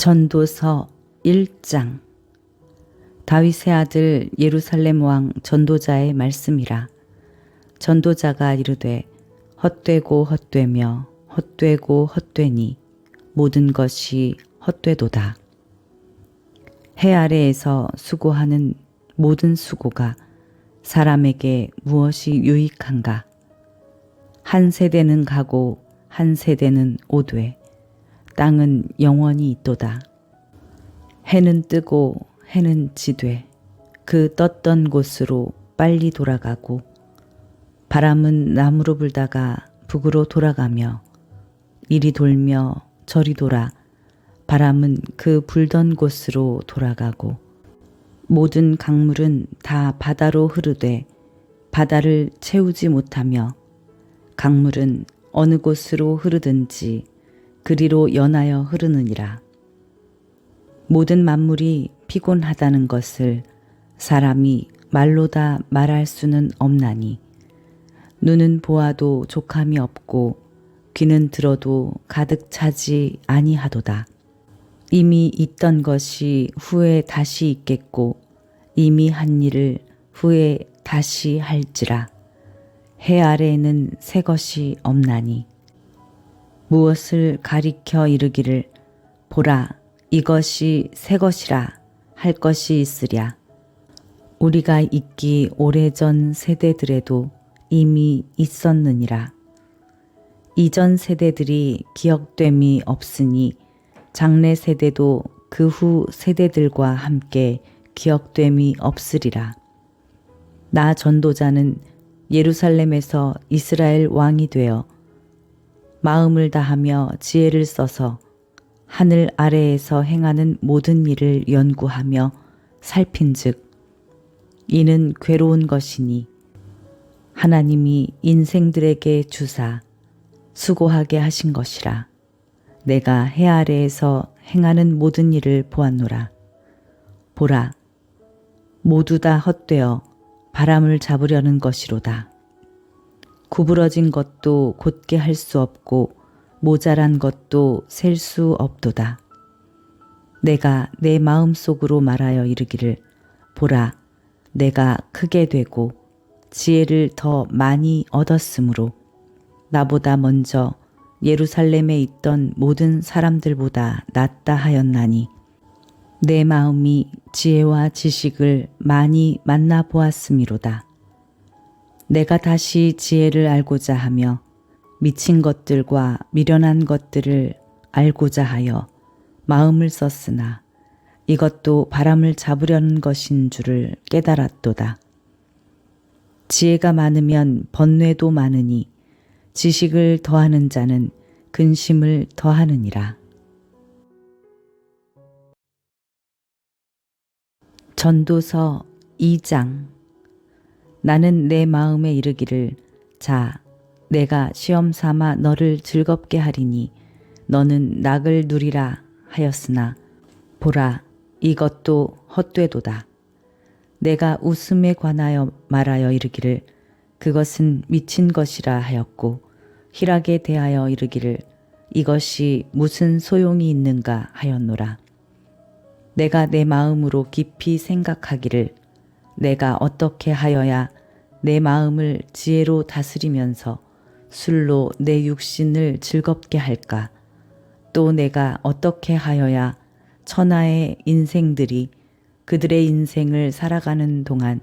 전도서 1장. 다윗의 아들 예루살렘 왕 전도자의 말씀이라. 전도자가 이르되 헛되고 헛되며 헛되고 헛되니 모든 것이 헛되도다. 해 아래에서 수고하는 모든 수고가 사람에게 무엇이 유익한가? 한 세대는 가고 한 세대는 오되 땅은 영원히 있도다. 해는 뜨고 해는 지되 그 떴던 곳으로 빨리 돌아가고 바람은 남으로 불다가 북으로 돌아가며 이리 돌며 저리 돌아 바람은 그 불던 곳으로 돌아가고 모든 강물은 다 바다로 흐르되 바다를 채우지 못하며 강물은 어느 곳으로 흐르든지 그리로 연하여 흐르느니라. 모든 만물이 피곤하다는 것을 사람이 말로 다 말할 수는 없나니 눈은 보아도 족함이 없고 귀는 들어도 가득 차지 아니하도다. 이미 있던 것이 후에 다시 있겠고 이미 한 일을 후에 다시 할지라. 해 아래에는 새 것이 없나니 무엇을 가리켜 이르기를 보라 이것이 새 것이라 할 것이 있으랴. 우리가 있기 오래전 세대들에도 이미 있었느니라. 이전 세대들이 기억됨이 없으니 장래 세대도 그 후 세대들과 함께 기억됨이 없으리라. 나 전도자는 예루살렘에서 이스라엘 왕이 되어 마음을 다하며 지혜를 써서 하늘 아래에서 행하는 모든 일을 연구하며 살핀즉 이는 괴로운 것이니 하나님이 인생들에게 주사 수고하게 하신 것이라. 내가 해 아래에서 행하는 모든 일을 보았노라. 보라 모두 다 헛되어 바람을 잡으려는 것이로다. 구부러진 것도 곧게 할 수 없고 모자란 것도 셀 수 없도다. 내가 내 마음속으로 말하여 이르기를 보라 내가 크게 되고 지혜를 더 많이 얻었으므로 나보다 먼저 예루살렘에 있던 모든 사람들보다 낫다 하였나니 내 마음이 지혜와 지식을 많이 만나 보았음이로다. 내가 다시 지혜를 알고자 하며 미친 것들과 미련한 것들을 알고자 하여 마음을 썼으나 이것도 바람을 잡으려는 것인 줄을 깨달았도다. 지혜가 많으면 번뇌도 많으니 지식을 더하는 자는 근심을 더하느니라. 전도서 2장. 나는 내 마음에 이르기를 자 내가 시험 삼아 너를 즐겁게 하리니 너는 낙을 누리라 하였으나 보라 이것도 헛되도다. 내가 웃음에 관하여 말하여 이르기를 그것은 미친 것이라 하였고 희락에 대하여 이르기를 이것이 무슨 소용이 있는가 하였노라. 내가 내 마음으로 깊이 생각하기를 내가 어떻게 하여야 내 마음을 지혜로 다스리면서 술로 내 육신을 즐겁게 할까? 또 내가 어떻게 하여야 천하의 인생들이 그들의 인생을 살아가는 동안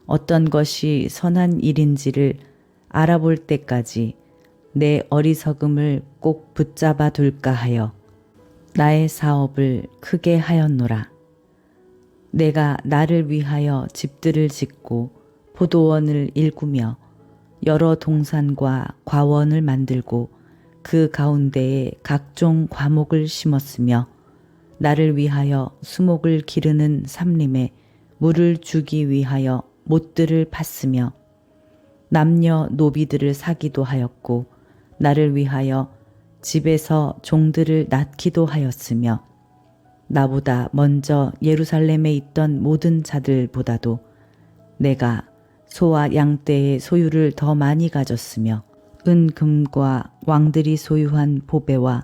어떤 것이 선한 일인지를 알아볼 때까지 내 어리석음을 꼭 붙잡아 둘까 하여 나의 사업을 크게 하였노라. 내가 나를 위하여 집들을 짓고 포도원을 일구며 여러 동산과 과원을 만들고 그 가운데에 각종 과목을 심었으며 나를 위하여 수목을 기르는 삼림에 물을 주기 위하여 못들을 팠으며 남녀 노비들을 사기도 하였고 나를 위하여 집에서 종들을 낳기도 하였으며 나보다 먼저 예루살렘에 있던 모든 자들보다도 내가 소와 양떼의 소유를 더 많이 가졌으며 은금과 왕들이 소유한 보배와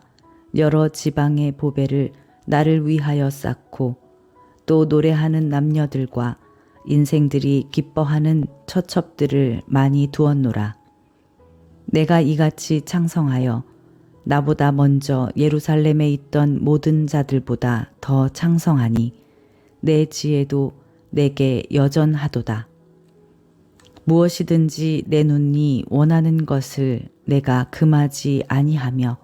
여러 지방의 보배를 나를 위하여 쌓고 또 노래하는 남녀들과 인생들이 기뻐하는 처첩들을 많이 두었노라. 내가 이같이 창성하여 나보다 먼저 예루살렘에 있던 모든 자들보다 더 창성하니 내 지혜도 내게 여전하도다. 무엇이든지 내 눈이 원하는 것을 내가 금하지 아니하며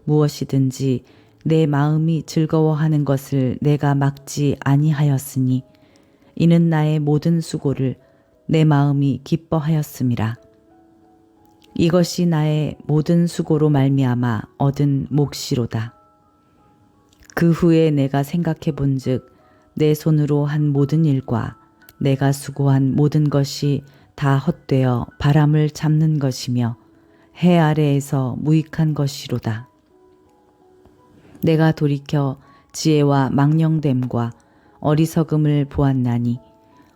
무엇이든지 내 마음이 즐거워하는 것을 내가 막지 아니하였으니 이는 나의 모든 수고를 내 마음이 기뻐하였음이라. 이것이 나의 모든 수고로 말미암아 얻은 몫이로다. 그 후에 내가 생각해 본즉 내 손으로 한 모든 일과 내가 수고한 모든 것이 다 헛되어 바람을 잡는 것이며 해 아래에서 무익한 것이로다. 내가 돌이켜 지혜와 망령됨과 어리석음을 보았나니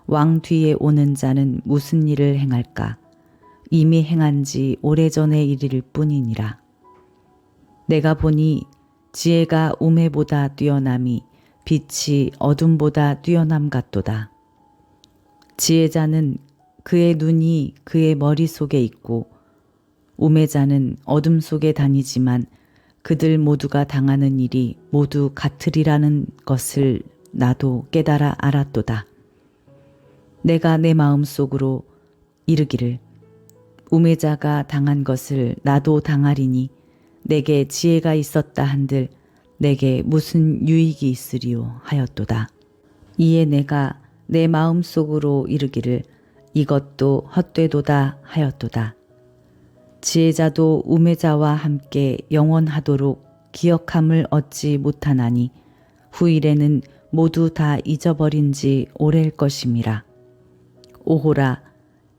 왕 뒤에 오는 자는 무슨 일을 행할까? 이미 행한 지 오래전의 일일 뿐이니라. 내가 보니 지혜가 우매보다 뛰어남이 빛이 어둠보다 뛰어남 같도다. 지혜자는 그의 눈이 그의 머릿속에 있고 우매자는 어둠 속에 다니지만 그들 모두가 당하는 일이 모두 같으리라는 것을 나도 깨달아 알았도다. 내가 내 마음속으로 이르기를 우매자가 당한 것을 나도 당하리니 내게 지혜가 있었다 한들 내게 무슨 유익이 있으리요 하였도다. 이에 내가 내 마음속으로 이르기를 이것도 헛되도다 하였도다. 지혜자도 우매자와 함께 영원하도록 기억함을 얻지 못하나니 후일에는 모두 다 잊어버린 지 오래일 것임이라. 오호라,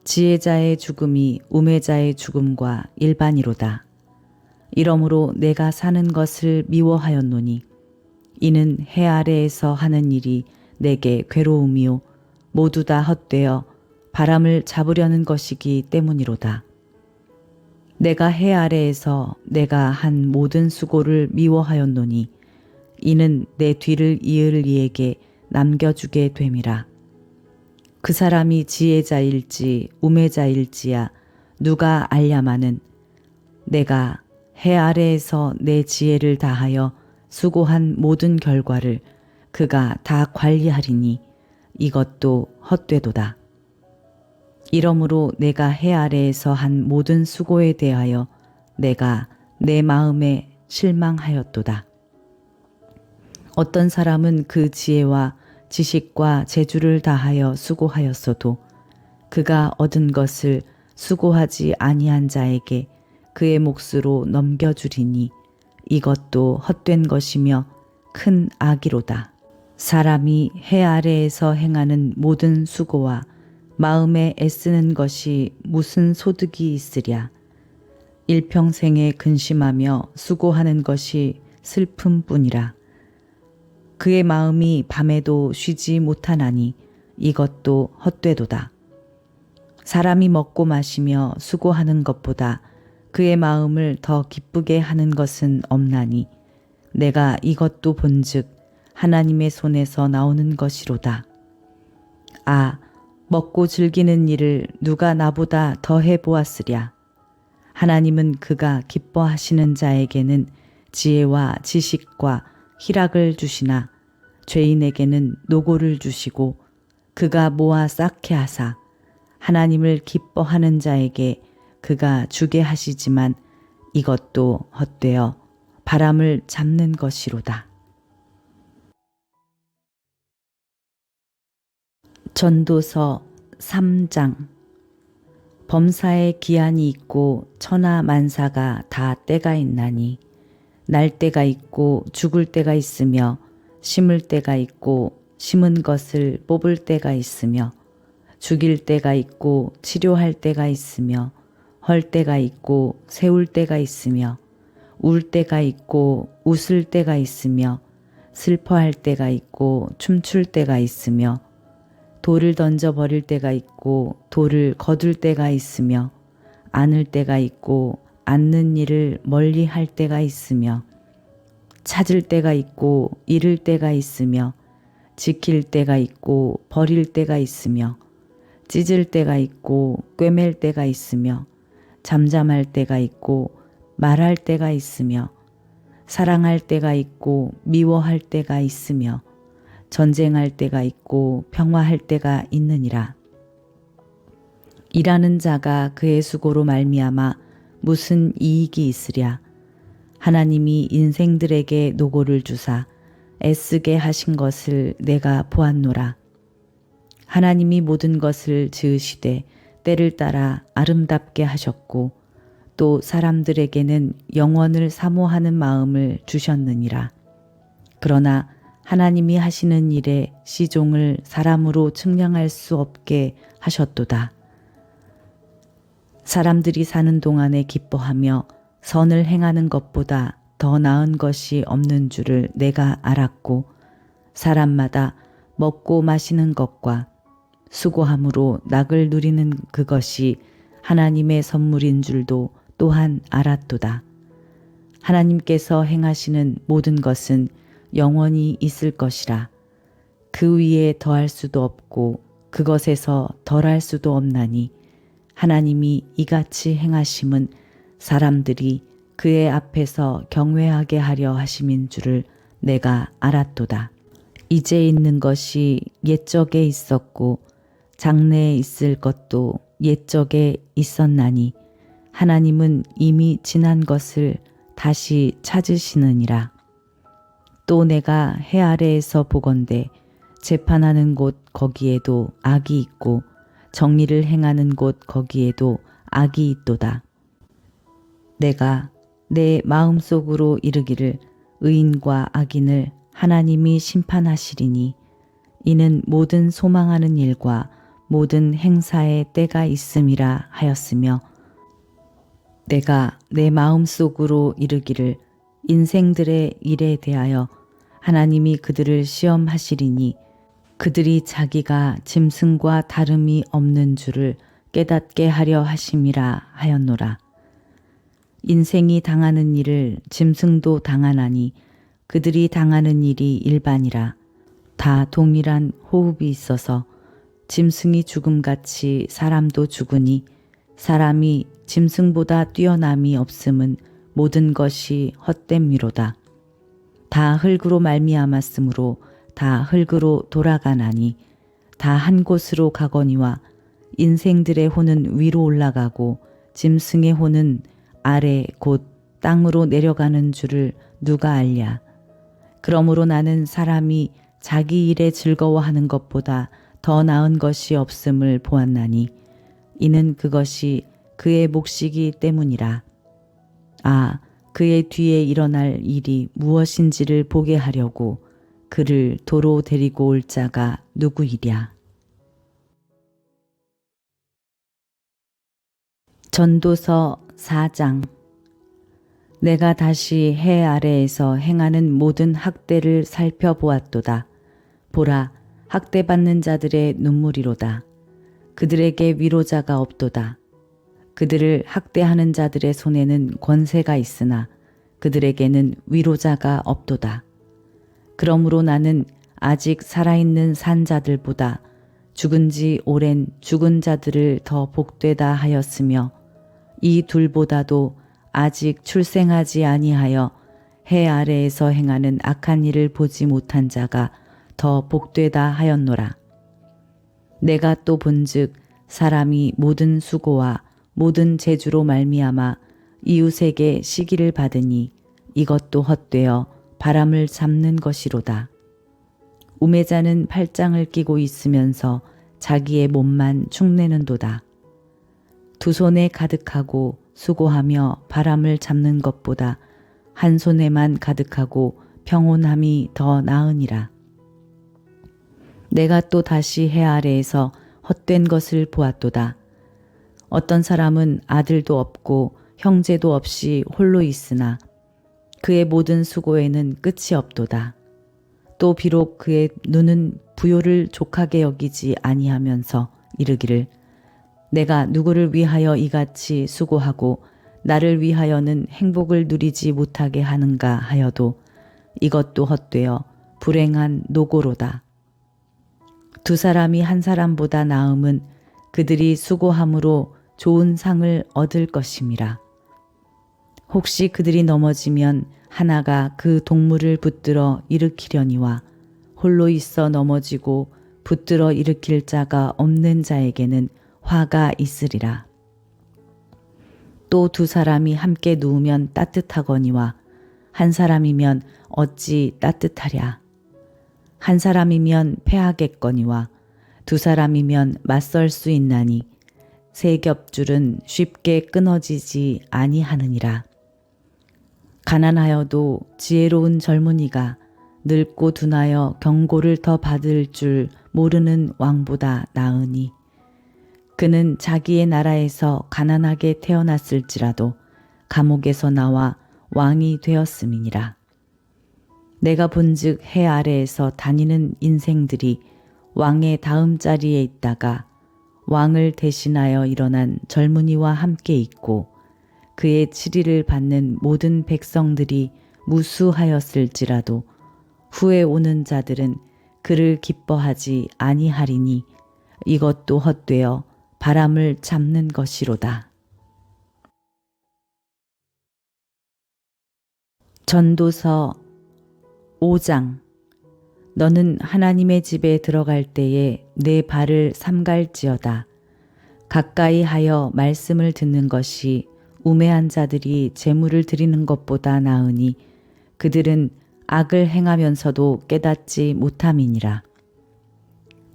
지혜자의 죽음이 우매자의 죽음과 일반이로다. 이러므로 내가 사는 것을 미워하였노니 이는 해 아래에서 하는 일이 내게 괴로움이요 모두 다 헛되어 바람을 잡으려는 것이기 때문이로다. 내가 해 아래에서 내가 한 모든 수고를 미워하였노니 이는 내 뒤를 이을 이에게 남겨주게 됨이라. 그 사람이 지혜자일지 우매자일지야 누가 알랴마는 내가 해 아래에서 내 지혜를 다하여 수고한 모든 결과를 그가 다 관리하리니 이것도 헛되도다. 이러므로 내가 해 아래에서 한 모든 수고에 대하여 내가 내 마음에 실망하였도다. 어떤 사람은 그 지혜와 지식과 재주를 다하여 수고하였어도 그가 얻은 것을 수고하지 아니한 자에게 그의 몫으로 넘겨주리니 이것도 헛된 것이며 큰 악이로다. 사람이 해 아래에서 행하는 모든 수고와 마음에 애쓰는 것이 무슨 소득이 있으랴. 일평생에 근심하며 수고하는 것이 슬픔뿐이라. 그의 마음이 밤에도 쉬지 못하나니 이것도 헛되도다. 사람이 먹고 마시며 수고하는 것보다 그의 마음을 더 기쁘게 하는 것은 없나니 내가 이것도 본즉 하나님의 손에서 나오는 것이로다. 아, 먹고 즐기는 일을 누가 나보다 더 해보았으랴. 하나님은 그가 기뻐하시는 자에게는 지혜와 지식과 희락을 주시나 죄인에게는 노고를 주시고 그가 모아 쌓게 하사 하나님을 기뻐하는 자에게 그가 주게 하시지만 이것도 헛되어 바람을 잡는 것이로다. 전도서 3장. 범사에 기한이 있고 천하 만사가 다 때가 있나니 날 때가 있고 죽을 때가 있으며 심을 때가 있고 심은 것을 뽑을 때가 있으며 죽일 때가 있고 치료할 때가 있으며 헐 때가 있고 세울 때가 있으며 울 때가 있고 웃을 때가 있으며 슬퍼할 때가 있고 춤출 때가 있으며 돌을 던져 버릴 때가 있고 돌을 거둘 때가 있으며 안을 때가 있고 앉는 일을 멀리 할 때가 있으며 찾을 때가 있고 잃을 때가 있으며 지킬 때가 있고 버릴 때가 있으며 찢을 때가 있고 꿰맬 때가 있으며 잠잠할 때가 있고 말할 때가 있으며 사랑할 때가 있고 미워할 때가 있으며 전쟁할 때가 있고 평화할 때가 있느니라. 일하는 자가 그의 수고로 말미암아 무슨 이익이 있으랴. 하나님이 인생들에게 노고를 주사 애쓰게 하신 것을 내가 보았노라. 하나님이 모든 것을 지으시되 때를 따라 아름답게 하셨고 또 사람들에게는 영원을 사모하는 마음을 주셨느니라. 그러나 하나님이 하시는 일에 시종을 사람으로 측량할 수 없게 하셨도다. 사람들이 사는 동안에 기뻐하며 선을 행하는 것보다 더 나은 것이 없는 줄을 내가 알았고 사람마다 먹고 마시는 것과 수고함으로 낙을 누리는 그것이 하나님의 선물인 줄도 또한 알았도다. 하나님께서 행하시는 모든 것은 영원히 있을 것이라. 그 위에 더할 수도 없고 그것에서 덜할 수도 없나니 하나님이 이같이 행하심은 사람들이 그의 앞에서 경외하게 하려 하심인 줄을 내가 알았도다. 이제 있는 것이 옛적에 있었고 장래에 있을 것도 옛적에 있었나니 하나님은 이미 지난 것을 다시 찾으시느니라. 또 내가 해 아래에서 보건대 재판하는 곳 거기에도 악이 있고 정의를 행하는 곳 거기에도 악이 있도다. 내가 내 마음속으로 이르기를 의인과 악인을 하나님이 심판하시리니 이는 모든 소망하는 일과 모든 행사에 때가 있음이라 하였으며 내가 내 마음속으로 이르기를 인생들의 일에 대하여 하나님이 그들을 시험하시리니 그들이 자기가 짐승과 다름이 없는 줄을 깨닫게 하려 하심이라 하였노라. 인생이 당하는 일을 짐승도 당하나니 그들이 당하는 일이 일반이라. 다 동일한 호흡이 있어서 짐승이 죽음같이 사람도 죽으니 사람이 짐승보다 뛰어남이 없음은 모든 것이 헛됨이로다. 다 흙으로 말미암았으므로 다 흙으로 돌아가나니 다 한 곳으로 가거니와 인생들의 혼은 위로 올라가고 짐승의 혼은 아래 곧 땅으로 내려가는 줄을 누가 알랴. 그러므로 나는 사람이 자기 일에 즐거워하는 것보다 더 나은 것이 없음을 보았나니 이는 그것이 그의 몫이기 때문이라. 아, 그의 뒤에 일어날 일이 무엇인지를 보게 하려고 그를 도로 데리고 올 자가 누구이랴. 전도서 4장. 내가 다시 해 아래에서 행하는 모든 학대를 살펴보았도다. 보라, 학대받는 자들의 눈물이로다. 그들에게 위로자가 없도다. 그들을 학대하는 자들의 손에는 권세가 있으나 그들에게는 위로자가 없도다. 그러므로 나는 아직 살아있는 산 자들보다 죽은 지 오랜 죽은 자들을 더 복되다 하였으며 이 둘보다도 아직 출생하지 아니하여 해 아래에서 행하는 악한 일을 보지 못한 자가 더 복되다 하였노라. 내가 또 본즉 사람이 모든 수고와 모든 재주로 말미암아 이웃에게 시기를 받으니 이것도 헛되어 바람을 잡는 것이로다. 우매자는 팔짱을 끼고 있으면서 자기의 몸만 축내는도다. 두 손에 가득하고 수고하며 바람을 잡는 것보다 한 손에만 가득하고 평온함이 더 나으니라. 내가 또 다시 해 아래에서 헛된 것을 보았도다. 어떤 사람은 아들도 없고 형제도 없이 홀로 있으나 그의 모든 수고에는 끝이 없도다. 또 비록 그의 눈은 부요를 족하게 여기지 아니하면서 이르기를 내가 누구를 위하여 이같이 수고하고 나를 위하여는 행복을 누리지 못하게 하는가 하여도 이것도 헛되어 불행한 노고로다. 두 사람이 한 사람보다 나음은 그들이 수고함으로 좋은 상을 얻을 것임이라. 혹시 그들이 넘어지면 하나가 그 동물을 붙들어 일으키려니와 홀로 있어 넘어지고 붙들어 일으킬 자가 없는 자에게는 화가 있으리라. 또 두 사람이 함께 누우면 따뜻하거니와 한 사람이면 어찌 따뜻하랴. 한 사람이면 패하겠거니와 두 사람이면 맞설 수 있나니 세 겹줄은 쉽게 끊어지지 아니하느니라. 가난하여도 지혜로운 젊은이가 늙고 둔하여 경고를 더 받을 줄 모르는 왕보다 나으니 그는 자기의 나라에서 가난하게 태어났을지라도 감옥에서 나와 왕이 되었음이니라. 내가 본즉 해 아래에서 다니는 인생들이 왕의 다음 자리에 있다가 왕을 대신하여 일어난 젊은이와 함께 있고 그의 치리를 받는 모든 백성들이 무수하였을지라도 후에 오는 자들은 그를 기뻐하지 아니하리니 이것도 헛되어 바람을 잡는 것이로다. 전도서 5장. 너는 하나님의 집에 들어갈 때에 내 발을 삼갈지어다. 가까이 하여 말씀을 듣는 것이 우매한 자들이 제물을 드리는 것보다 나으니 그들은 악을 행하면서도 깨닫지 못함이니라.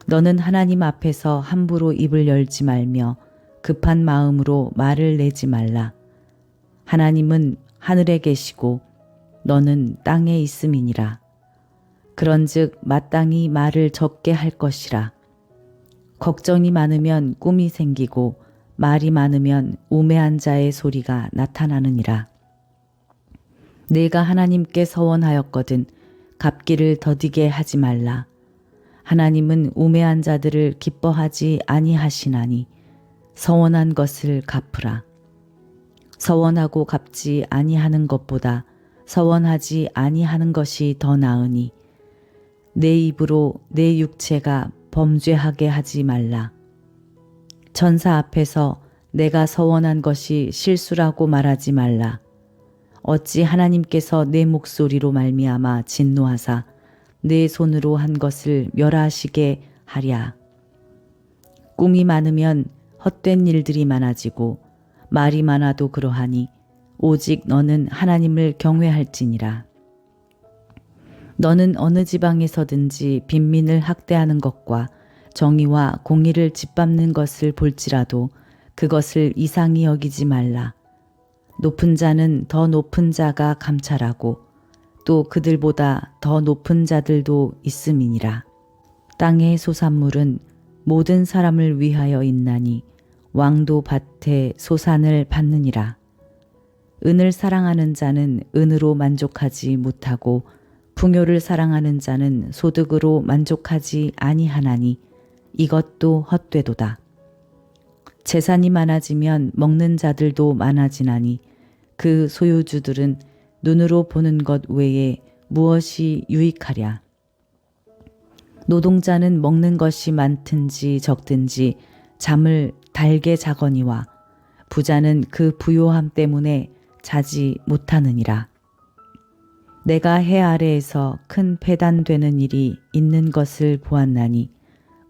너는 하나님 앞에서 함부로 입을 열지 말며 급한 마음으로 말을 내지 말라. 하나님은 하늘에 계시고 너는 땅에 있음이니라. 그런즉 마땅히 말을 적게 할 것이라. 걱정이 많으면 꿈이 생기고 말이 많으면 우매한 자의 소리가 나타나느니라. 내가 하나님께 서원하였거든 갚기를 더디게 하지 말라. 하나님은 우매한 자들을 기뻐하지 아니하시나니 서원한 것을 갚으라. 서원하고 갚지 아니하는 것보다 서원하지 아니하는 것이 더 나으니 내 입으로 내 육체가 범죄하게 하지 말라. 천사 앞에서 내가 서원한 것이 실수라고 말하지 말라. 어찌 하나님께서 내 목소리로 말미암아 진노하사 내 손으로 한 것을 멸하시게 하랴. 꿈이 많으면 헛된 일들이 많아지고 말이 많아도 그러하니 오직 너는 하나님을 경외할지니라. 너는 어느 지방에서든지 빈민을 학대하는 것과 정의와 공의를 짓밟는 것을 볼지라도 그것을 이상히 여기지 말라. 높은 자는 더 높은 자가 감찰하고 또 그들보다 더 높은 자들도 있음이니라. 땅의 소산물은 모든 사람을 위하여 있나니 왕도 밭에 소산을 받느니라. 은을 사랑하는 자는 은으로 만족하지 못하고 풍요를 사랑하는 자는 소득으로 만족하지 아니하나니 이것도 헛되도다. 재산이 많아지면 먹는 자들도 많아지나니 그 소유주들은 눈으로 보는 것 외에 무엇이 유익하랴. 노동자는 먹는 것이 많든지 적든지 잠을 달게 자거니와 부자는 그 부요함 때문에 자지 못하느니라. 내가 해 아래에서 큰 배단되는 일이 있는 것을 보았나니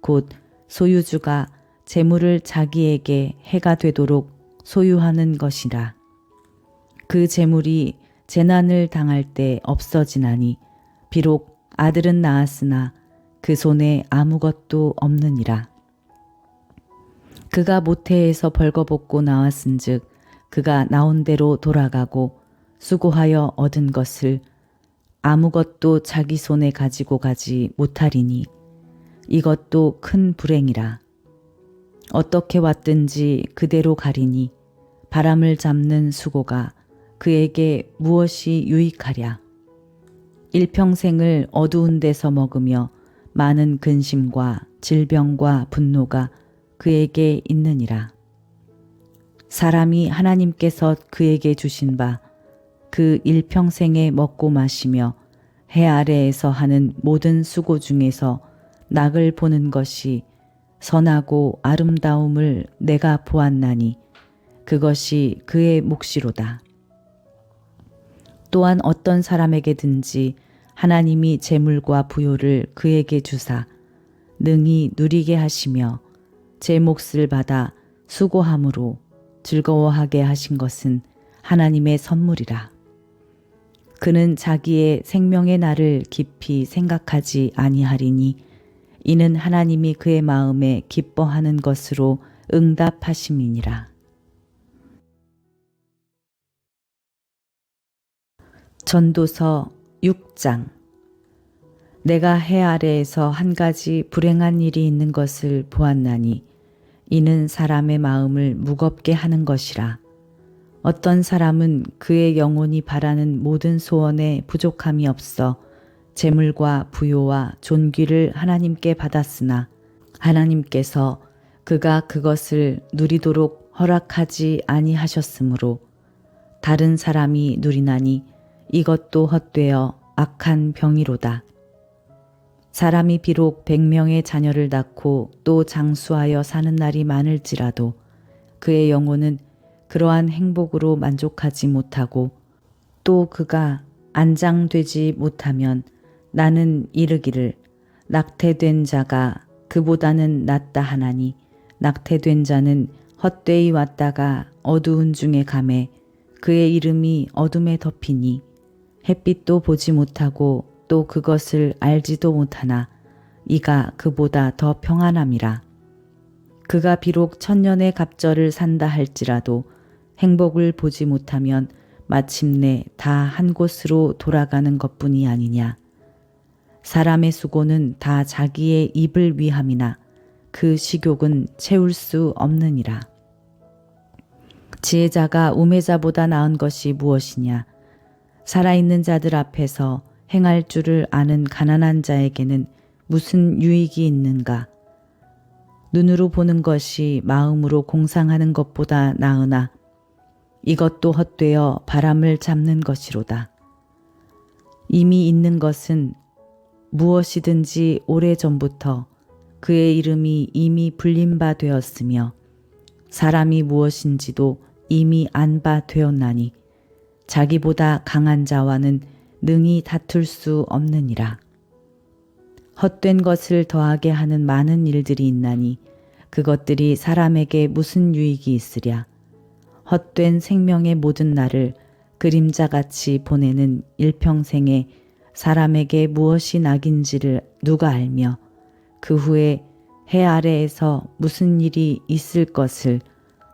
곧 소유주가 재물을 자기에게 해가 되도록 소유하는 것이라. 그 재물이 재난을 당할 때 없어지나니 비록 아들은 낳았으나 그 손에 아무것도 없느니라. 그가 모태에서 벌거벗고 나왔은즉 그가 나온 대로 돌아가고 수고하여 얻은 것을 아무것도 자기 손에 가지고 가지 못하리니 이것도 큰 불행이라. 어떻게 왔든지 그대로 가리니 바람을 잡는 수고가 그에게 무엇이 유익하랴. 일평생을 어두운 데서 먹으며 많은 근심과 질병과 분노가 그에게 있느니라. 사람이 하나님께서 그에게 주신 바 그 일평생에 먹고 마시며 해 아래에서 하는 모든 수고 중에서 낙을 보는 것이 선하고 아름다움을 내가 보았나니 그것이 그의 몫이로다. 또한 어떤 사람에게든지 하나님이 재물과 부요를 그에게 주사 능히 누리게 하시며 제 몫을 받아 수고함으로 즐거워하게 하신 것은 하나님의 선물이라. 그는 자기의 생명의 날을 깊이 생각하지 아니하리니 이는 하나님이 그의 마음에 기뻐하는 것으로 응답하심이니라. 전도서 6장. 내가 해 아래에서 한 가지 불행한 일이 있는 것을 보았나니 이는 사람의 마음을 무겁게 하는 것이라. 어떤 사람은 그의 영혼이 바라는 모든 소원에 부족함이 없어 재물과 부요와 존귀를 하나님께 받았으나 하나님께서 그가 그것을 누리도록 허락하지 아니하셨으므로 다른 사람이 누리나니 이것도 헛되어 악한 병이로다. 사람이 비록 100명의 자녀를 낳고 또 장수하여 사는 날이 많을지라도 그의 영혼은 그러한 행복으로 만족하지 못하고 또 그가 안장되지 못하면 나는 이르기를 낙태된 자가 그보다는 낫다 하나니 낙태된 자는 헛되이 왔다가 어두운 중에 가매 그의 이름이 어둠에 덮이니 햇빛도 보지 못하고 또 그것을 알지도 못하나 이가 그보다 더 평안함이라. 그가 비록 1000년의 갑절을 산다 할지라도 행복을 보지 못하면 마침내 다 한 곳으로 돌아가는 것뿐이 아니냐. 사람의 수고는 다 자기의 입을 위함이나 그 식욕은 채울 수 없느니라. 지혜자가 우매자보다 나은 것이 무엇이냐. 살아있는 자들 앞에서 행할 줄을 아는 가난한 자에게는 무슨 유익이 있는가. 눈으로 보는 것이 마음으로 공상하는 것보다 나으나 이것도 헛되어 바람을 잡는 것이로다. 이미 있는 것은 무엇이든지 오래전부터 그의 이름이 이미 불린 바 되었으며 사람이 무엇인지도 이미 안 바 되었나니 자기보다 강한 자와는 능히 다툴 수 없느니라. 헛된 것을 더하게 하는 많은 일들이 있나니 그것들이 사람에게 무슨 유익이 있으랴. 헛된 생명의 모든 날을 그림자같이 보내는 일평생에 사람에게 무엇이 낙인지를 누가 알며 그 후에 해 아래에서 무슨 일이 있을 것을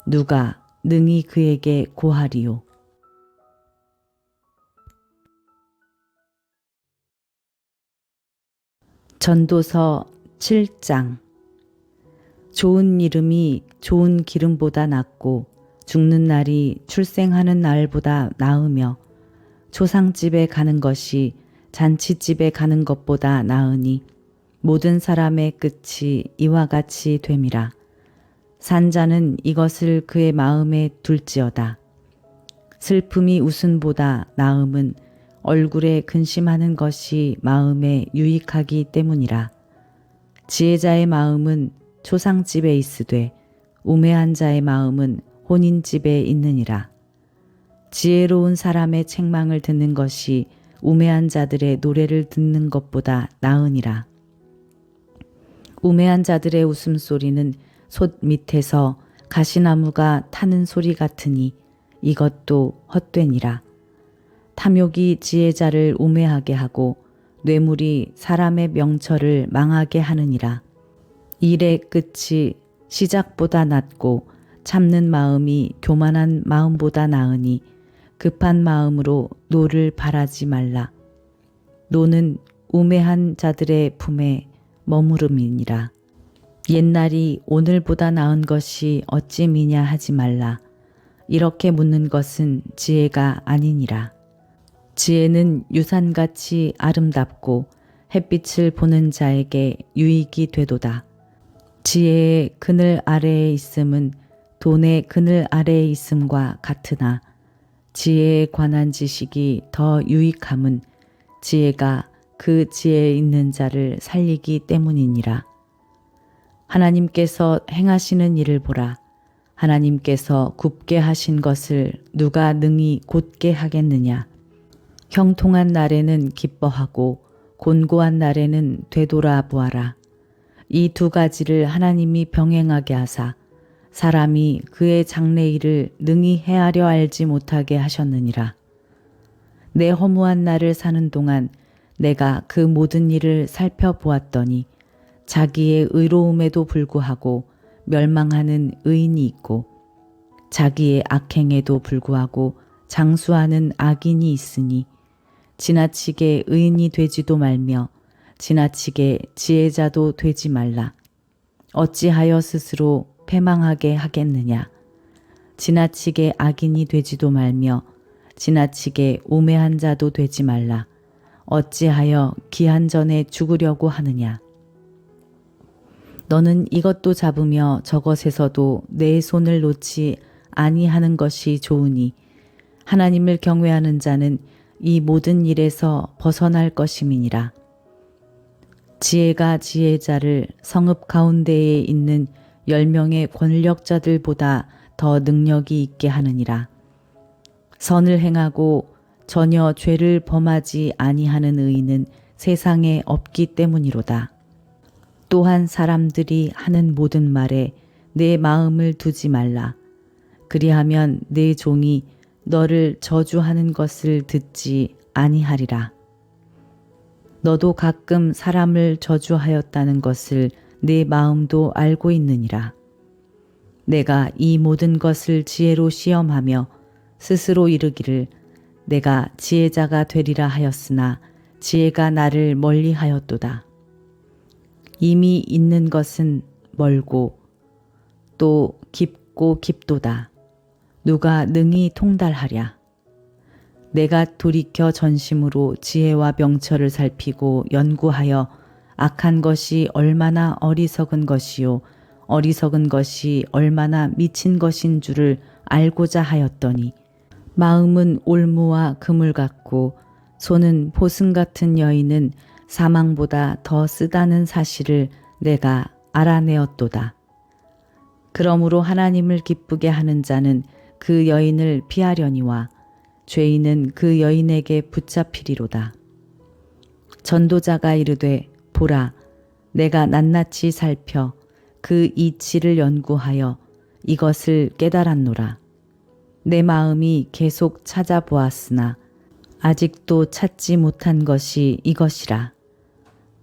누가 능히 그에게 고하리요. 전도서 7장. 좋은 이름이 좋은 기름보다 낫고 죽는 날이 출생하는 날보다 나으며 초상집에 가는 것이 잔치집에 가는 것보다 나으니 모든 사람의 끝이 이와 같이 됨이라. 산자는 이것을 그의 마음에 둘지어다. 슬픔이 웃음보다 나음은 얼굴에 근심하는 것이 마음에 유익하기 때문이라. 지혜자의 마음은 초상집에 있으되 우매한 자의 마음은 혼인집에 있느니라. 지혜로운 사람의 책망을 듣는 것이 우매한 자들의 노래를 듣는 것보다 나으니라. 우매한 자들의 웃음소리는 솥 밑에서 가시나무가 타는 소리 같으니 이것도 헛되니라. 탐욕이 지혜자를 우매하게 하고 뇌물이 사람의 명철을 망하게 하느니라. 일의 끝이 시작보다 낫고 참는 마음이 교만한 마음보다 나으니 급한 마음으로 노를 바라지 말라. 노는 우매한 자들의 품에 머무름이니라. 옛날이 오늘보다 나은 것이 어찌 미냐 하지 말라. 이렇게 묻는 것은 지혜가 아니니라. 지혜는 유산같이 아름답고 햇빛을 보는 자에게 유익이 되도다. 지혜의 그늘 아래에 있음은 돈의 그늘 아래에 있음과 같으나 지혜에 관한 지식이 더 유익함은 지혜가 그 지혜에 있는 자를 살리기 때문이니라. 하나님께서 행하시는 일을 보라. 하나님께서 굽게 하신 것을 누가 능히 곧게 하겠느냐. 형통한 날에는 기뻐하고 곤고한 날에는 되돌아보아라. 이 두 가지를 하나님이 병행하게 하사 사람이 그의 장래일을 능히 헤아려 알지 못하게 하셨느니라. 내 허무한 날을 사는 동안 내가 그 모든 일을 살펴보았더니 자기의 의로움에도 불구하고 멸망하는 의인이 있고 자기의 악행에도 불구하고 장수하는 악인이 있으니 지나치게 의인이 되지도 말며 지나치게 지혜자도 되지 말라. 어찌하여 스스로 패망하게 하겠느냐. 지나치게 악인이 되지도 말며 지나치게 우매한 자도 되지 말라. 어찌하여 기한 전에 죽으려고 하느냐. 너는 이것도 잡으며 저것에서도 내 손을 놓지 아니하는 것이 좋으니 하나님을 경외하는 자는 이 모든 일에서 벗어날 것임이니라. 지혜가 지혜자를 성읍 가운데에 있는 10명의 권력자들보다 더 능력이 있게 하느니라. 선을 행하고 전혀 죄를 범하지 아니하는 의인은 세상에 없기 때문이로다. 또한 사람들이 하는 모든 말에 내 마음을 두지 말라. 그리하면 내 종이 너를 저주하는 것을 듣지 아니하리라. 너도 가끔 사람을 저주하였다는 것을 내 마음도 알고 있느니라. 내가 이 모든 것을 지혜로 시험하며 스스로 이르기를 내가 지혜자가 되리라 하였으나 지혜가 나를 멀리하였도다. 이미 있는 것은 멀고 또 깊고 깊도다. 누가 능히 통달하랴. 내가 돌이켜 전심으로 지혜와 명철을 살피고 연구하여 악한 것이 얼마나 어리석은 것이요 어리석은 것이 얼마나 미친 것인 줄을 알고자 하였더니 마음은 올무와 그물 같고 손은 보승 같은 여인은 사망보다 더 쓰다는 사실을 내가 알아내었도다. 그러므로 하나님을 기쁘게 하는 자는 그 여인을 피하려니와 죄인은 그 여인에게 붙잡히리로다. 전도자가 이르되 보라, 내가 낱낱이 살펴 그 이치를 연구하여 이것을 깨달았노라. 내 마음이 계속 찾아보았으나 아직도 찾지 못한 것이 이것이라.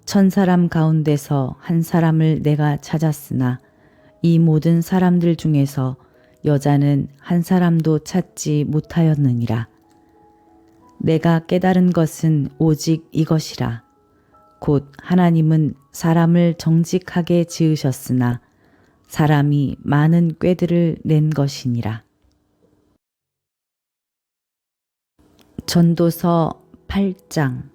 1000사람 가운데서 한 사람을 내가 찾았으나 이 모든 사람들 중에서 여자는 한 사람도 찾지 못하였느니라. 내가 깨달은 것은 오직 이것이라. 곧 하나님은 사람을 정직하게 지으셨으나 사람이 많은 꾀들을 낸 것이니라. 전도서 8장.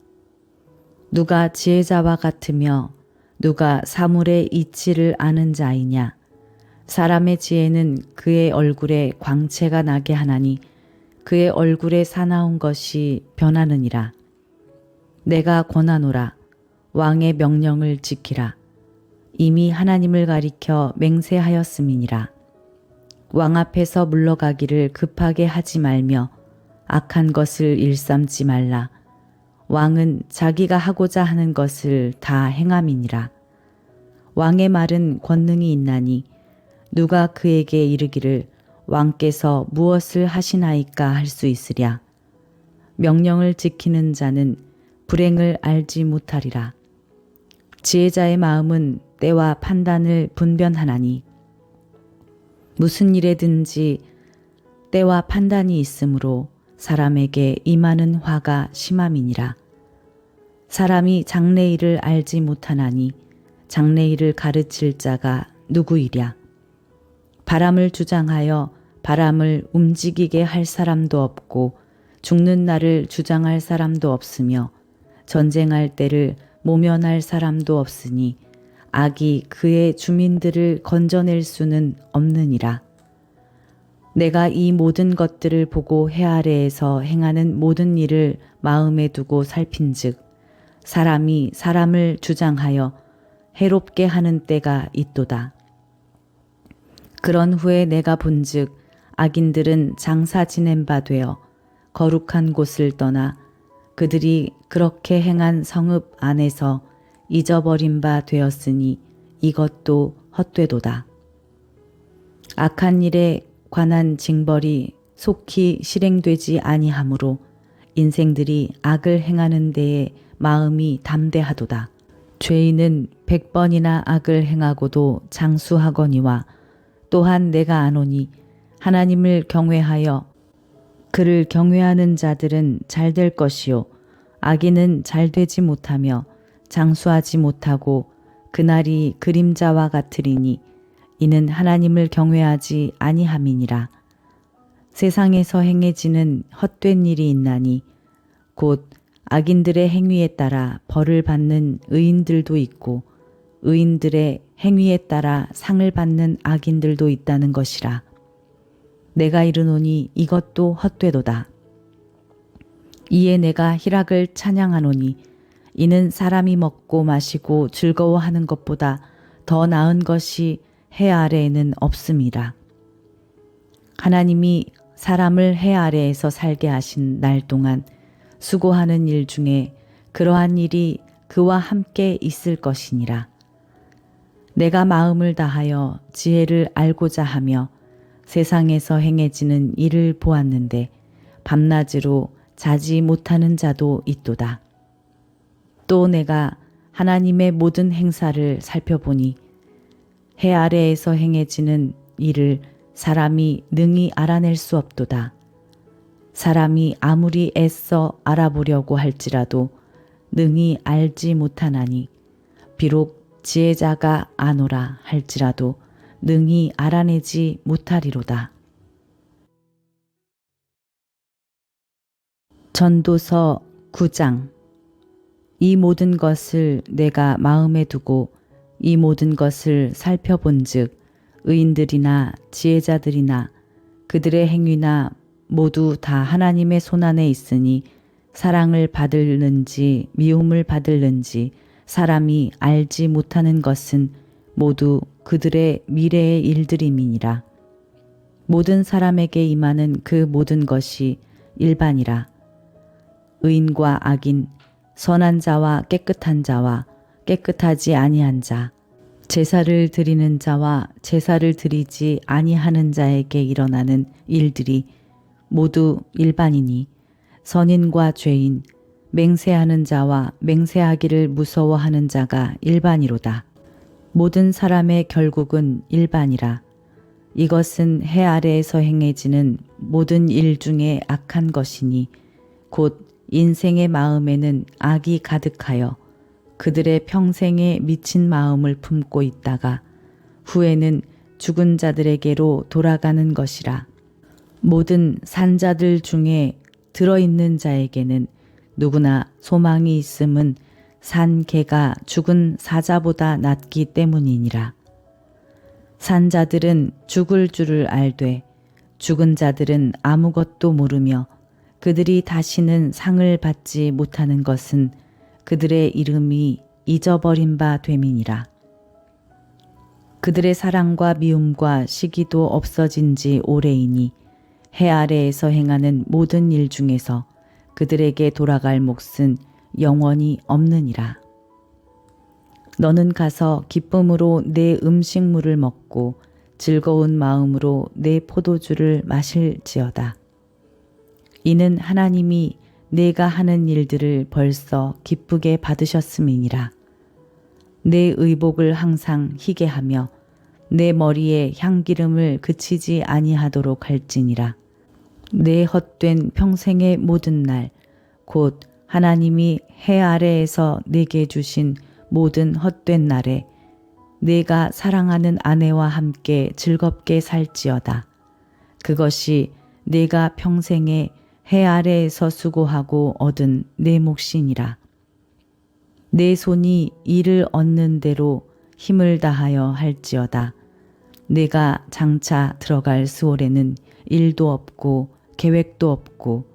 누가 지혜자와 같으며 누가 사물의 이치를 아는 자이냐. 사람의 지혜는 그의 얼굴에 광채가 나게 하나니 그의 얼굴에 사나운 것이 변하느니라. 내가 권하노라. 왕의 명령을 지키라. 이미 하나님을 가리켜 맹세하였음이니라. 왕 앞에서 물러가기를 급하게 하지 말며 악한 것을 일삼지 말라. 왕은 자기가 하고자 하는 것을 다 행함이니라. 왕의 말은 권능이 있나니 누가 그에게 이르기를 왕께서 무엇을 하시나이까 할 수 있으랴. 명령을 지키는 자는 불행을 알지 못하리라. 지혜자의 마음은 때와 판단을 분별하나니 무슨 일에든지 때와 판단이 있으므로 사람에게 임하는 화가 심함이니라. 사람이 장래일을 알지 못하나니 장래일을 가르칠 자가 누구이랴. 바람을 주장하여 바람을 움직이게 할 사람도 없고 죽는 날을 주장할 사람도 없으며 전쟁할 때를 모면할 사람도 없으니 악이 그의 주민들을 건져낼 수는 없느니라. 내가 이 모든 것들을 보고 해 아래에서 행하는 모든 일을 마음에 두고 살핀즉 사람이 사람을 주장하여 해롭게 하는 때가 있도다. 그런 후에 내가 본즉 악인들은 장사 지낸 바 되어 거룩한 곳을 떠나 그들이 그렇게 행한 성읍 안에서 잊어버린 바 되었으니 이것도 헛되도다. 악한 일에 관한 징벌이 속히 실행되지 아니하므로 인생들이 악을 행하는 데에 마음이 담대하도다. 죄인은 100번이나 악을 행하고도 장수하거니와 또한 내가 아노니 하나님을 경외하여 그를 경외하는 자들은 잘 될 것이요 악인은 잘 되지 못하며 장수하지 못하고 그날이 그림자와 같으리니 이는 하나님을 경외하지 아니함이니라. 세상에서 행해지는 헛된 일이 있나니 곧 악인들의 행위에 따라 벌을 받는 의인들도 있고 의인들의 행위에 따라 상을 받는 악인들도 있다는 것이라. 내가 이르노니 이것도 헛되도다. 이에 내가 희락을 찬양하노니 이는 사람이 먹고 마시고 즐거워하는 것보다 더 나은 것이 해 아래에는 없음이라. 하나님이 사람을 해 아래에서 살게 하신 날 동안 수고하는 일 중에 그러한 일이 그와 함께 있을 것이니라. 내가 마음을 다하여 지혜를 알고자 하며 세상에서 행해지는 일을 보았는데 밤낮으로 자지 못하는 자도 있도다. 또 내가 하나님의 모든 행사를 살펴보니 해 아래에서 행해지는 일을 사람이 능히 알아낼 수 없도다. 사람이 아무리 애써 알아보려고 할지라도 능히 알지 못하나니 비록 지혜자가 아노라 할지라도 능히 알아내지 못하리로다. 전도서 9장. 이 모든 것을 내가 마음에 두고 이 모든 것을 살펴본즉 의인들이나 지혜자들이나 그들의 행위나 모두 다 하나님의 손안에 있으니 사랑을 받을는지 미움을 받을는지 사람이 알지 못하는 것은 모두 그들의 미래의 일들임이니라. 모든 사람에게 임하는 그 모든 것이 일반이라. 의인과 악인, 선한 자와 깨끗한 자와 깨끗하지 아니한 자, 제사를 드리는 자와 제사를 드리지 아니하는 자에게 일어나는 일들이 모두 일반이니 선인과 죄인, 맹세하는 자와 맹세하기를 무서워하는 자가 일반이로다. 모든 사람의 결국은 일반이라. 이것은 해 아래에서 행해지는 모든 일 중에 악한 것이니 곧 인생의 마음에는 악이 가득하여 그들의 평생에 미친 마음을 품고 있다가 후에는 죽은 자들에게로 돌아가는 것이라. 모든 산자들 중에 들어있는 자에게는 누구나 소망이 있음은 산 개가 죽은 사자보다 낫기 때문이니라. 산 자들은 죽을 줄을 알되 죽은 자들은 아무것도 모르며 그들이 다시는 상을 받지 못하는 것은 그들의 이름이 잊어버린 바 됨이니라. 그들의 사랑과 미움과 시기도 없어진 지 오래이니 해 아래에서 행하는 모든 일 중에서 그들에게 돌아갈 몫은 영원히 없느니라. 너는 가서 기쁨으로 내 음식물을 먹고 즐거운 마음으로 내 포도주를 마실지어다. 이는 하나님이 내가 하는 일들을 벌써 기쁘게 받으셨음이니라. 내 의복을 항상 희게 하며 내 머리에 향기름을 그치지 아니하도록 할지니라. 내 헛된 평생의 모든 날, 곧 하나님이 해 아래에서 내게 주신 모든 헛된 날에 내가 사랑하는 아내와 함께 즐겁게 살지어다. 그것이 내가 평생에 해 아래에서 수고하고 얻은 내 몫이니라. 내 손이 이를 얻는 대로 힘을 다하여 할지어다. 내가 장차 들어갈 수월에는 일도 없고 계획도 없고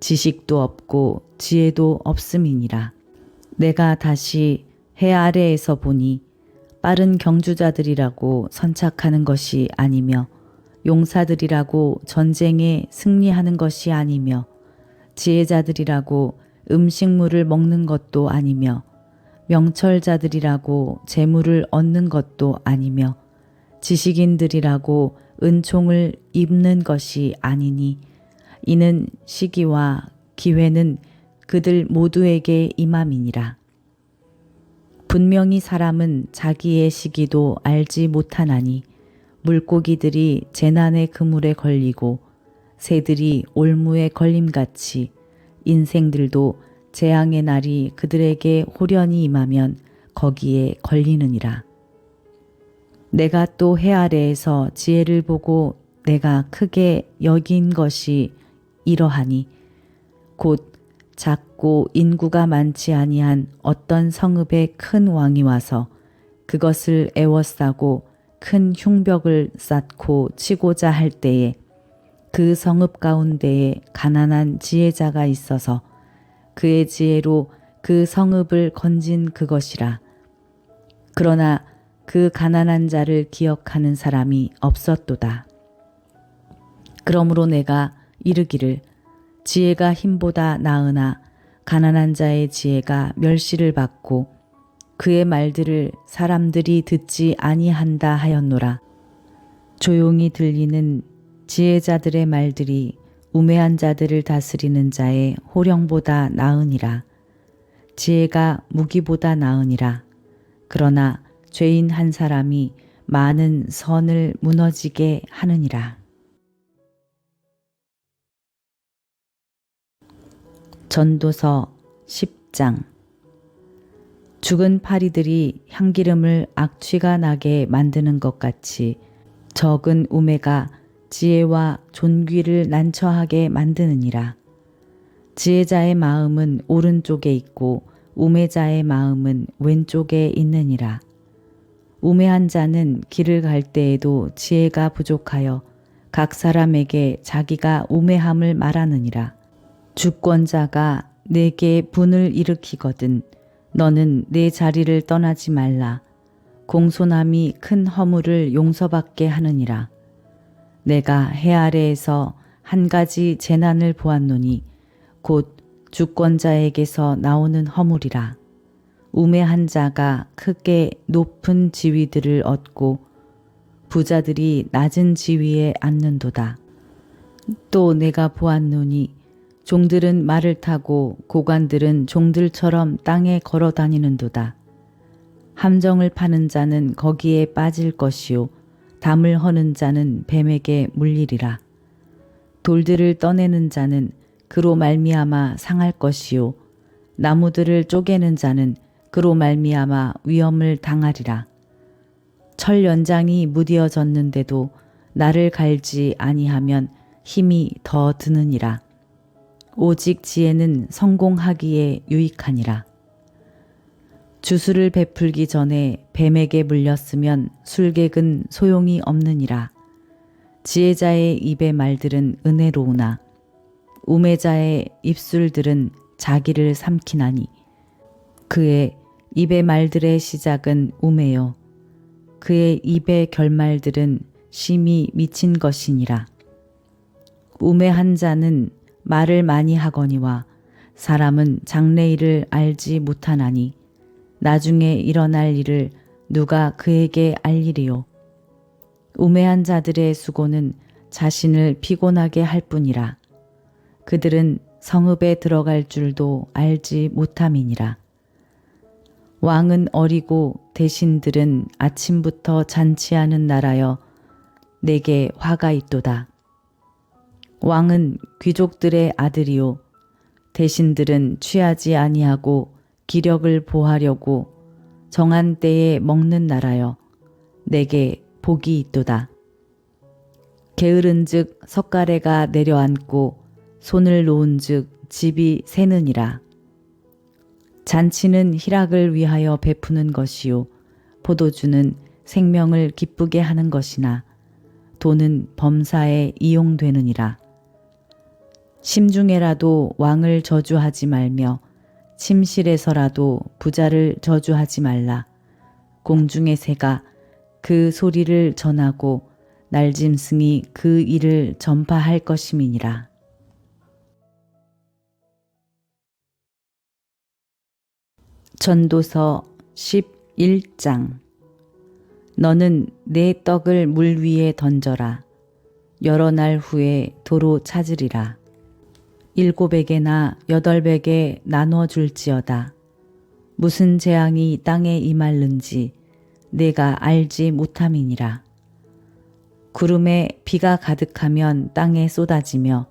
지식도 없고 지혜도 없음이니라. 내가 다시 해 아래에서 보니 빠른 경주자들이라고 선착하는 것이 아니며 용사들이라고 전쟁에 승리하는 것이 아니며 지혜자들이라고 음식물을 먹는 것도 아니며 명철자들이라고 재물을 얻는 것도 아니며 지식인들이라고 은총을 입는 것이 아니니 이는 시기와 기회는 그들 모두에게 임함이니라. 분명히 사람은 자기의 시기도 알지 못하나니 물고기들이 재난의 그물에 걸리고 새들이 올무에 걸림같이 인생들도 재앙의 날이 그들에게 홀연히 임하면 거기에 걸리느니라. 내가 또 해 아래에서 지혜를 보고 내가 크게 여긴 것이 이러하니 곧 작고 인구가 많지 아니한 어떤 성읍에 큰 왕이 와서 그것을 애워싸고 큰 흉벽을 쌓고 치고자 할 때에 그 성읍 가운데에 가난한 지혜자가 있어서 그의 지혜로 그 성읍을 건진 그것이라. 그러나 그 가난한 자를 기억하는 사람이 없었도다. 그러므로 내가 이르기를 지혜가 힘보다 나으나 가난한 자의 지혜가 멸시를 받고 그의 말들을 사람들이 듣지 아니한다 하였노라. 조용히 들리는 지혜자들의 말들이 우매한 자들을 다스리는 자의 호령보다 나으니라. 지혜가 무기보다 나으니라. 그러나 죄인 한 사람이 많은 선을 무너지게 하느니라. 전도서 10장. 죽은 파리들이 향기름을 악취가 나게 만드는 것 같이 적은 우매가 지혜와 존귀를 난처하게 만드느니라. 지혜자의 마음은 오른쪽에 있고 우매자의 마음은 왼쪽에 있느니라. 우매한 자는 길을 갈 때에도 지혜가 부족하여 각 사람에게 자기가 우매함을 말하느니라. 주권자가 내게 분을 일으키거든 너는 내 자리를 떠나지 말라. 공손함이 큰 허물을 용서받게 하느니라. 내가 해 아래에서 한 가지 재난을 보았노니 곧 주권자에게서 나오는 허물이라. 우매한 자가 크게 높은 지위들을 얻고 부자들이 낮은 지위에 앉는도다. 또 내가 보았노니 종들은 말을 타고 고관들은 종들처럼 땅에 걸어 다니는도다. 함정을 파는 자는 거기에 빠질 것이요 담을 허는 자는 뱀에게 물리리라. 돌들을 떠내는 자는 그로 말미암아 상할 것이요 나무들을 쪼개는 자는 그로 말미암아 위험을 당하리라. 철 연장이 무디어졌는데도 나를 갈지 아니하면 힘이 더 드느니라. 오직 지혜는 성공하기에 유익하니라. 주술을 베풀기 전에 뱀에게 물렸으면 술객은 소용이 없느니라. 지혜자의 입의 말들은 은혜로우나 우매자의 입술들은 자기를 삼키나니 그의 입의 말들의 시작은 우매요 그의 입의 결말들은 심히 미친 것이니라. 우매한 자는 말을 많이 하거니와 사람은 장래일을 알지 못하나니 나중에 일어날 일을 누가 그에게 알리리요. 우매한 자들의 수고는 자신을 피곤하게 할 뿐이라. 그들은 성읍에 들어갈 줄도 알지 못함이니라. 왕은 어리고 대신들은 아침부터 잔치하는 나라여 내게 화가 있도다. 왕은 귀족들의 아들이요 대신들은 취하지 아니하고 기력을 보하려고 정한 때에 먹는 나라여 내게 복이 있도다. 게으른즉 석가래가 내려앉고 손을 놓은즉 집이 새느니라. 잔치는 희락을 위하여 베푸는 것이요 포도주는 생명을 기쁘게 하는 것이나 돈은 범사에 이용되느니라. 심중에라도 왕을 저주하지 말며 침실에서라도 부자를 저주하지 말라. 공중의 새가 그 소리를 전하고 날짐승이 그 일을 전파할 것임이니라. 전도서 11장. 너는 내 떡을 물 위에 던져라. 여러 날 후에 도로 찾으리라. 7에게나 8에게 나눠 줄지어다. 무슨 재앙이 땅에 임할는지 내가 알지 못함이니라. 구름에 비가 가득하면 땅에 쏟아지며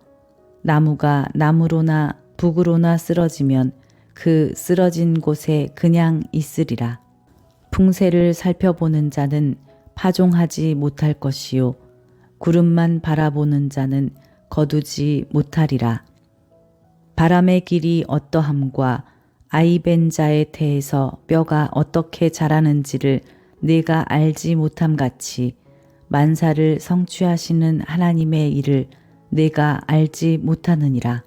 나무가 나무로나 북으로나 쓰러지면 그 쓰러진 곳에 그냥 있으리라. 풍세를 살펴보는 자는 파종하지 못할 것이요 구름만 바라보는 자는 거두지 못하리라. 바람의 길이 어떠함과 아이벤 자의 태에서 뼈가 어떻게 자라는지를 내가 알지 못함 같이 만사를 성취하시는 하나님의 일을 내가 알지 못하느니라.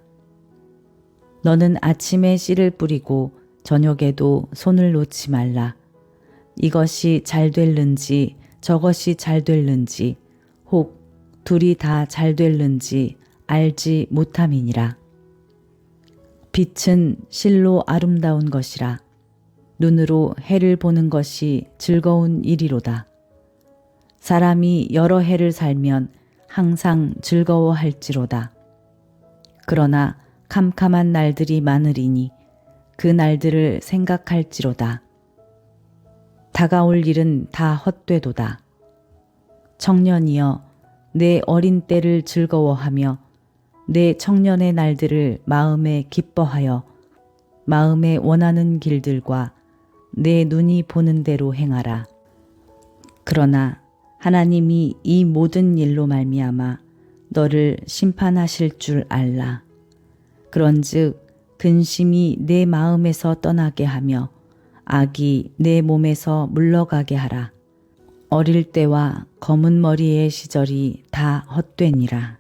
너는 아침에 씨를 뿌리고 저녁에도 손을 놓지 말라. 이것이 잘 될는지 저것이 잘 될는지 혹 둘이 다 잘 될는지 알지 못함이니라. 빛은 실로 아름다운 것이라. 눈으로 해를 보는 것이 즐거운 일이로다. 사람이 여러 해를 살면 항상 즐거워할지로다. 그러나 캄캄한 날들이 많으리니 그 날들을 생각할지로다. 다가올 일은 다 헛되도다. 청년이여, 내 어린 때를 즐거워하며 내 청년의 날들을 마음에 기뻐하여 마음에 원하는 길들과 내 눈이 보는 대로 행하라. 그러나 하나님이 이 모든 일로 말미암아 너를 심판하실 줄 알라. 그런즉 근심이 내 마음에서 떠나게 하며 악이 내 몸에서 물러가게 하라. 어릴 때와 검은 머리의 시절이 다 헛되니라.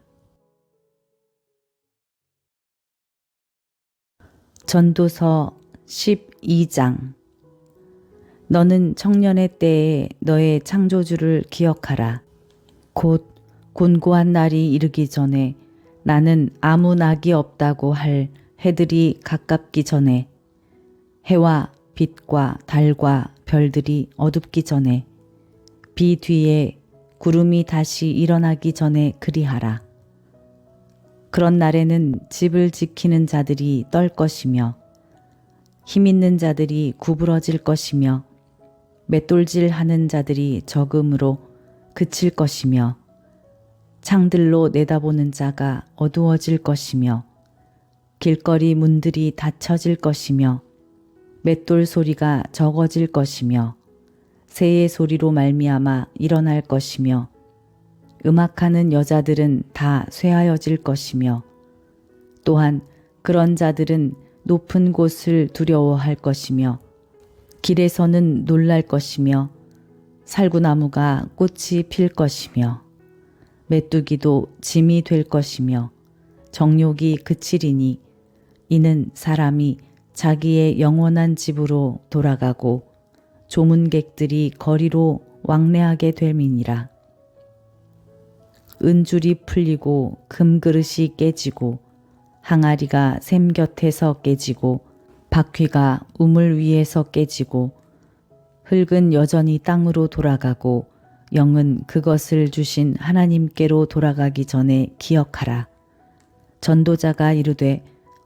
전도서 12장. 너는 청년의 때에 너의 창조주를 기억하라. 곧 곤고한 날이 이르기 전에 나는 아무 낙이 없다고 할 해들이 가깝기 전에 해와 빛과 달과 별들이 어둡기 전에 비 뒤에 구름이 다시 일어나기 전에 그리하라. 그런 날에는 집을 지키는 자들이 떨 것이며 힘 있는 자들이 구부러질 것이며 맷돌질하는 자들이 적음으로 그칠 것이며 창들로 내다보는 자가 어두워질 것이며 길거리 문들이 닫혀질 것이며 맷돌 소리가 적어질 것이며 새의 소리로 말미암아 일어날 것이며 음악하는 여자들은 다 쇠하여질 것이며 또한 그런 자들은 높은 곳을 두려워할 것이며 길에서는 놀랄 것이며 살구나무가 꽃이 필 것이며 메뚜기도 짐이 될 것이며 정욕이 그치리니 이는 사람이 자기의 영원한 집으로 돌아가고 조문객들이 거리로 왕래하게 됨이니라. 은줄이 풀리고 금그릇이 깨지고 항아리가 샘 곁에서 깨지고 바퀴가 우물 위에서 깨지고 흙은 여전히 땅으로 돌아가고 영은 그것을 주신 하나님께로 돌아가기 전에 기억하라. 전도자가 이르되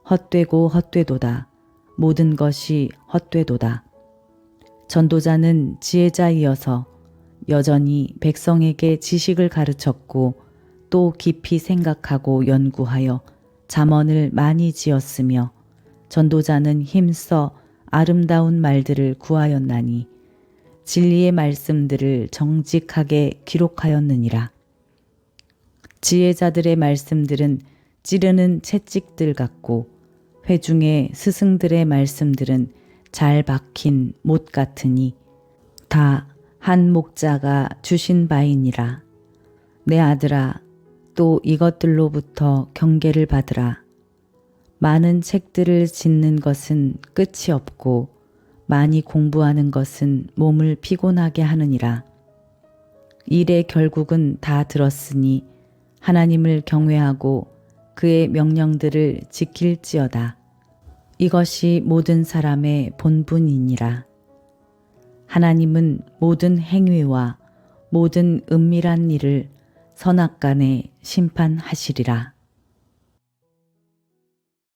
헛되고 헛되도다. 모든 것이 헛되도다. 전도자는 지혜자이어서 여전히 백성에게 지식을 가르쳤고 또 깊이 생각하고 연구하여 잠언을 많이 지었으며 전도자는 힘써 아름다운 말들을 구하였나니 진리의 말씀들을 정직하게 기록하였느니라. 지혜자들의 말씀들은 찌르는 채찍들 같고 회중의 스승들의 말씀들은 잘 박힌 못 같으니 다 한 목자가 주신 바이니라. 내 아들아, 또 이것들로부터 경계를 받으라. 많은 책들을 짓는 것은 끝이 없고 많이 공부하는 것은 몸을 피곤하게 하느니라. 일의 결국은 다 들었으니 하나님을 경외하고 그의 명령들을 지킬지어다. 이것이 모든 사람의 본분이니라. 하나님은 모든 행위와 모든 은밀한 일을 선악간에 심판하시리라.